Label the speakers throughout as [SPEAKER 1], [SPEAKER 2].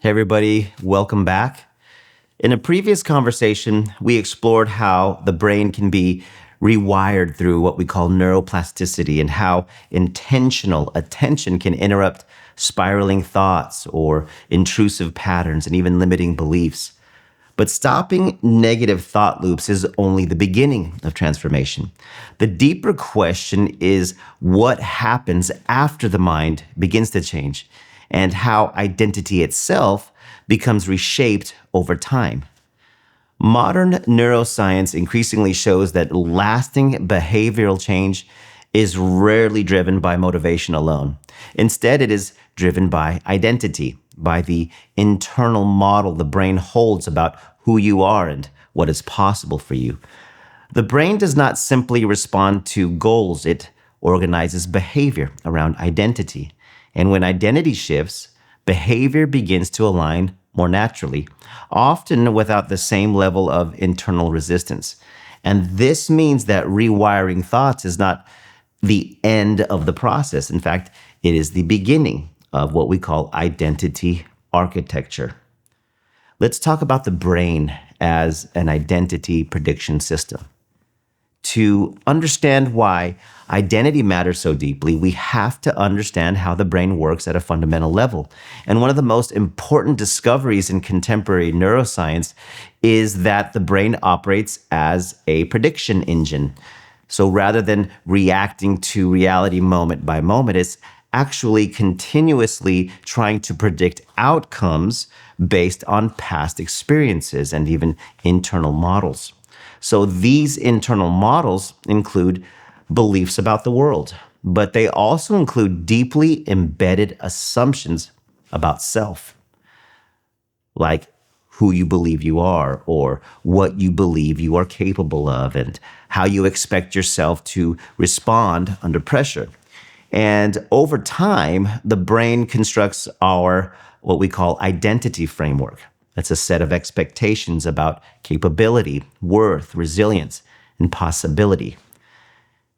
[SPEAKER 1] Hey, everybody, welcome back. In a previous conversation, we explored how the brain can be rewired through what we call neuroplasticity and how intentional attention can interrupt spiraling thoughts or intrusive patterns and even limiting beliefs. But stopping negative thought loops is only the beginning of transformation. The deeper question is what happens after the mind begins to change and how identity itself becomes reshaped over time. Modern neuroscience increasingly shows that lasting behavioral change is rarely driven by motivation alone. Instead, it is driven by identity, by the internal model the brain holds about who you are and what is possible for you. The brain does not simply respond to goals, it organizes behavior around identity. And when identity shifts, behavior begins to align more naturally, often without the same level of internal resistance. And this means that rewiring thoughts is not the end of the process. In fact, it is the beginning of what we call identity architecture. Let's talk about the brain as an identity prediction system. To understand why identity matters so deeply, we have to understand how the brain works at a fundamental level. And one of the most important discoveries in contemporary neuroscience is that the brain operates as a prediction engine. So rather than reacting to reality moment by moment, it's actually continuously trying to predict outcomes based on past experiences and even internal models. So these internal models include beliefs about the world, but they also include deeply embedded assumptions about self, like who you believe you are or what you believe you are capable of and how you expect yourself to respond under pressure. And over time, the brain constructs our what we call identity framework. That's a set of expectations about capability, worth, resilience, and possibility.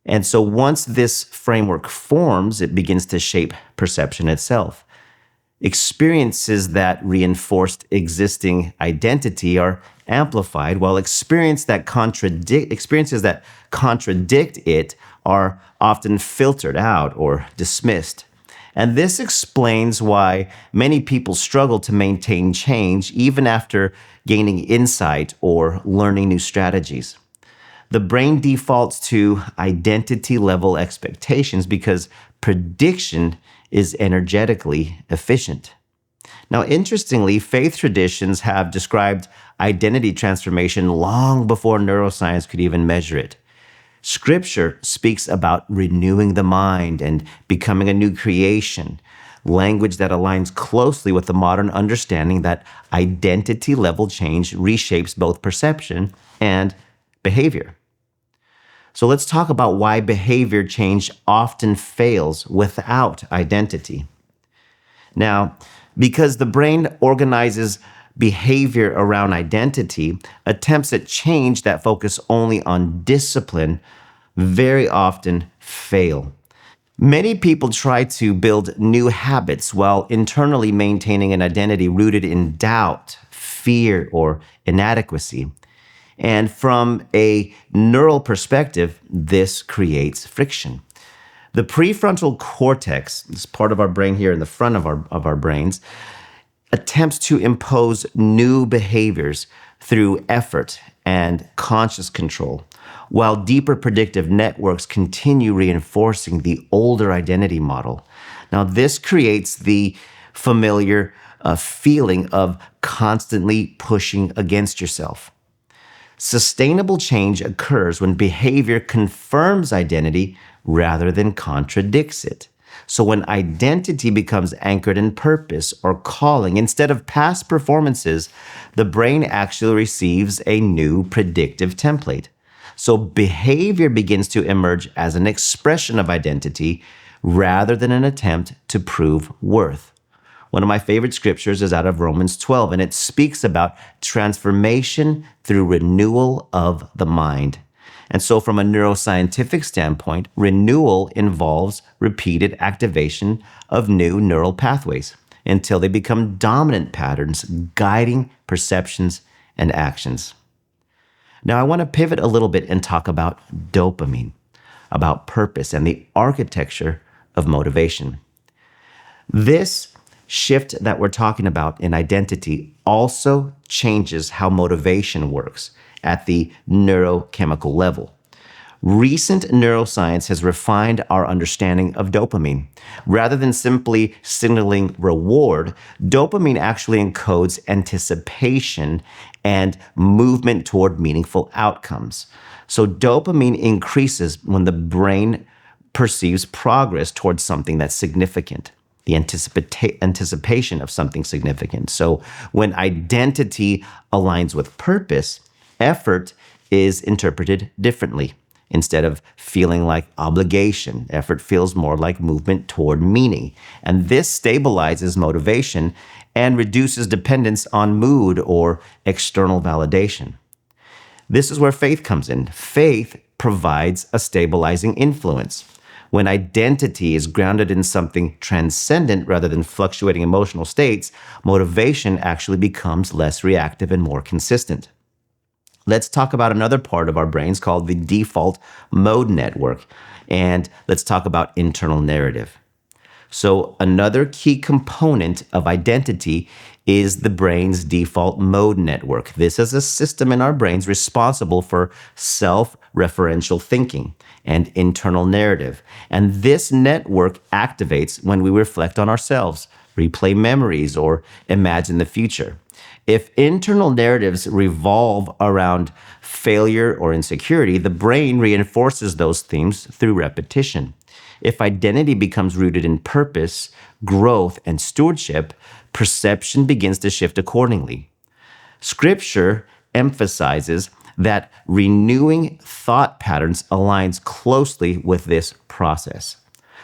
[SPEAKER 1] And so once this framework forms, it begins to shape perception itself. Experiences that reinforced existing identity are amplified, while experiences that contradict it are often filtered out or dismissed. And this explains why many people struggle to maintain change even after gaining insight or learning new strategies. The brain defaults to identity level expectations because prediction is energetically efficient. Now, interestingly, faith traditions have described identity transformation long before neuroscience could even measure it. Scripture speaks about renewing the mind and becoming a new creation, language that aligns closely with the modern understanding that identity level change reshapes both perception and behavior. So let's talk about why behavior change often fails without identity. Now, because the brain organizes behavior around identity, attempts at change that focus only on discipline very often fail. Many people try to build new habits while internally maintaining an identity rooted in doubt, fear, or inadequacy. And from a neural perspective, this creates friction. The prefrontal cortex, this part of our brain here in the front of our brains, attempts to impose new behaviors through effort and conscious control, while deeper predictive networks continue reinforcing the older identity model. Now, this creates the familiar feeling of constantly pushing against yourself. Sustainable change occurs when behavior confirms identity rather than contradicts it. So when identity becomes anchored in purpose or calling, instead of past performances, the brain actually receives a new predictive template. So behavior begins to emerge as an expression of identity rather than an attempt to prove worth. One of my favorite scriptures is out of Romans 12, and it speaks about transformation through renewal of the mind. And so from a neuroscientific standpoint, renewal involves repeated activation of new neural pathways. until they become dominant patterns guiding perceptions and actions. Now, I want to pivot a little bit and talk about dopamine, about purpose and the architecture of motivation. This shift that we're talking about in identity also changes how motivation works at the neurochemical level. Recent neuroscience has refined our understanding of dopamine. Rather than simply signaling reward, dopamine actually encodes anticipation and movement toward meaningful outcomes. So dopamine increases when the brain perceives progress towards something that's significant, the anticipation of something significant. So when identity aligns with purpose, effort is interpreted differently. Instead of feeling like obligation, effort feels more like movement toward meaning. And this stabilizes motivation and reduces dependence on mood or external validation. This is where faith comes in. Faith provides a stabilizing influence. When identity is grounded in something transcendent rather than fluctuating emotional states, motivation actually becomes less reactive and more consistent. Let's talk about another part of our brains called the default mode network. And let's talk about internal narrative. So another key component of identity is the brain's default mode network. This is a system in our brains responsible for self-referential thinking and internal narrative. And this network activates when we reflect on ourselves, replay memories, or imagine the future. If internal narratives revolve around failure or insecurity, the brain reinforces those themes through repetition. If identity becomes rooted in purpose, growth, and stewardship, perception begins to shift accordingly. Scripture emphasizes that renewing thought patterns aligns closely with this process.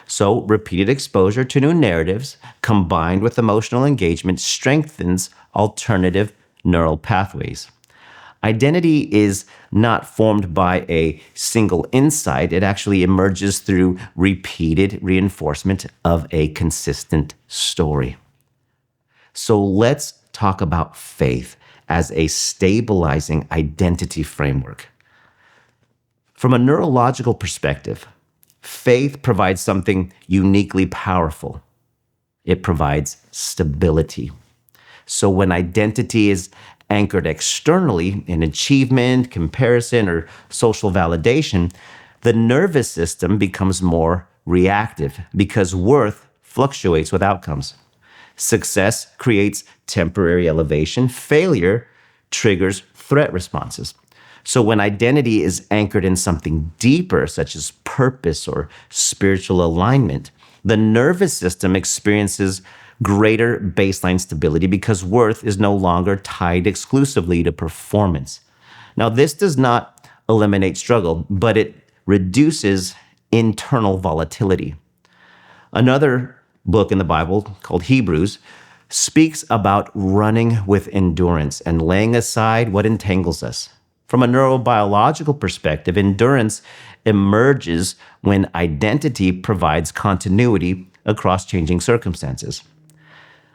[SPEAKER 1] So, repeated exposure to new narratives combined with emotional engagement strengthens alternative neural pathways. Identity is not formed by a single insight. It actually emerges through repeated reinforcement of a consistent story. So let's talk about faith as a stabilizing identity framework. From a neurological perspective, faith provides something uniquely powerful. It provides stability. So when identity is anchored externally in achievement, comparison, or social validation, the nervous system becomes more reactive because worth fluctuates with outcomes. Success creates temporary elevation. Failure triggers threat responses. So when identity is anchored in something deeper, such as purpose or spiritual alignment, the nervous system experiences greater baseline stability because worth is no longer tied exclusively to performance. Now, this does not eliminate struggle, but it reduces internal volatility. Another book in the Bible called Hebrews speaks about running with endurance and laying aside what entangles us. From a neurobiological perspective, endurance emerges when identity provides continuity across changing circumstances.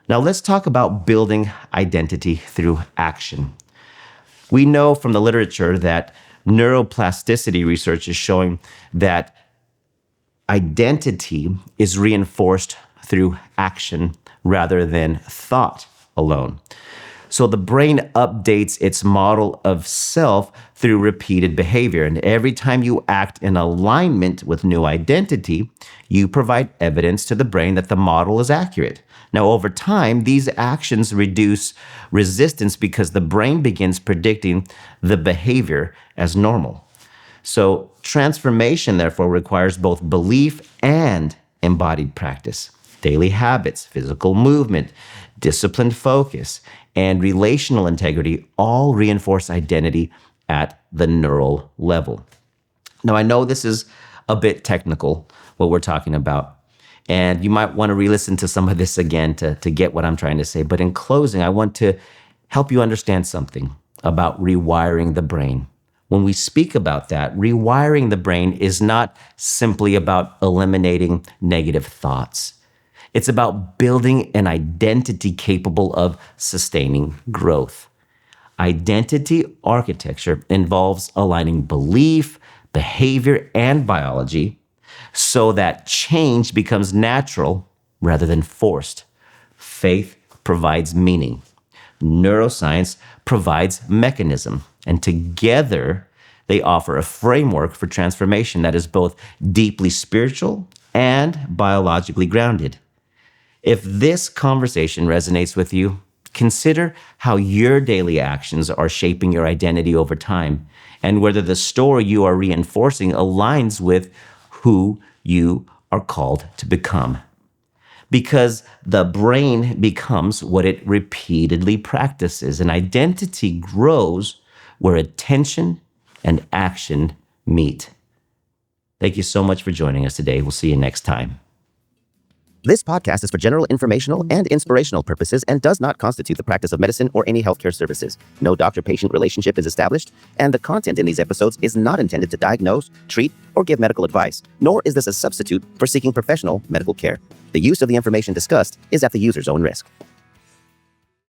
[SPEAKER 1] Now, let's talk about building identity through action. We know from the literature that neuroplasticity research is showing that identity is reinforced through action rather than thought alone. So the brain updates its model of self through repeated behavior. And every time you act in alignment with new identity, you provide evidence to the brain that the model is accurate. Now, over time, these actions reduce resistance because the brain begins predicting the behavior as normal. So transformation, therefore, requires both belief and embodied practice. Daily habits, physical movement, disciplined focus, and relational integrity all reinforce identity at the neural level. Now, I know this is a bit technical, what we're talking about, and you might want to re-listen to some of this again to get what I'm trying to say. But in closing, I want to help you understand something about rewiring the brain. When we speak about that, rewiring the brain is not simply about eliminating negative thoughts. It's about building an identity capable of sustaining growth. Identity architecture involves aligning belief, behavior, and biology so that change becomes natural rather than forced. Faith provides meaning. Neuroscience provides mechanism. And together, they offer a framework for transformation that is both deeply spiritual and biologically grounded. If this conversation resonates with you, consider how your daily actions are shaping your identity over time and whether the story you are reinforcing aligns with who you are called to become. Because the brain becomes what it repeatedly practices, and identity grows where attention and action meet. Thank you so much for joining us today. We'll see you next time.
[SPEAKER 2] This podcast is for general informational and inspirational purposes and does not constitute the practice of medicine or any healthcare services. No doctor-patient relationship is established, and the content in these episodes is not intended to diagnose, treat, or give medical advice, nor is this a substitute for seeking professional medical care. The use of the information discussed is at the user's own risk.